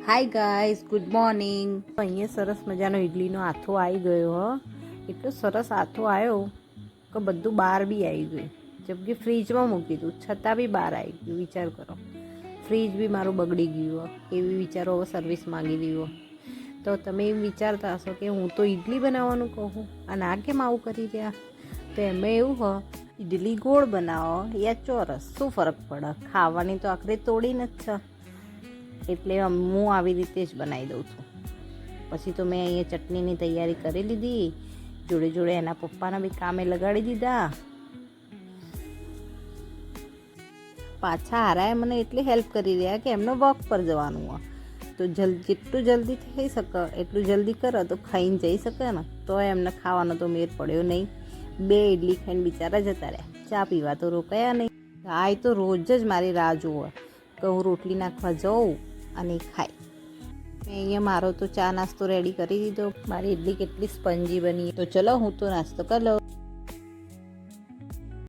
Hi guys, good morning. અહીંયા સરસ મજાનો ઇડલીનો આથો આવી ગયો હો. એટલો સરસ આથો આવ્યો કે બધું બહાર બી આવી ગયું. જેમ કે ફ્રીજમાં મૂકી દીધું છતાં બી બહાર આવી ગયું. વિચાર કરો, ફ્રીજ બી મારું બગડી ગયું હો. એવી વિચારો હવે સર્વિસ માંગી દીધો. તો તમે એમ વિચારતા હશો કે હું તો ઇડલી બનાવવાનું કહું અને આ કેમ આવું કરી રહ્યા. તો એમાં એવું હો, ઇડલી ગોળ બનાવો યા ચોરસ, શું ફરક પડે? ખાવાની તો આખરે તોડીને જ છે. એટલે હું આવી રીતે જ બનાવી દઉં છું. પછી તો મેં અહીંયા ચટણીની તૈયારી કરી લીધી, જોડે જોડે એના પપ્પાના બી કામે લગાડી દીધા. પાછા હારાએ મને એટલી હેલ્પ કરી રહ્યા કે એમને વોક પર જવાનું હોય, તો જેટલું જલ્દી થઈ શકે એટલું જલ્દી કરો તો ખાઈને જઈ શકે ને. તો એમને ખાવાનો તો મેર પડ્યો નહીં. 2 ઇડલી ખાઈને બિચારા જતા રહ્યા. ચા પીવા તો રોકાયા નહીં. આ તો રોજ જ મારી રાહ જુઓ કે હું રોટલી નાખવા જાઉં અને ખાય. મેં અહીંયા મારો તો ચા નાસ્તો રેડી કરી દીધો. મારી ઇડલી કેટલી સ્પંજી બની. તો ચલો હું તો નાસ્તો કરી લઉં.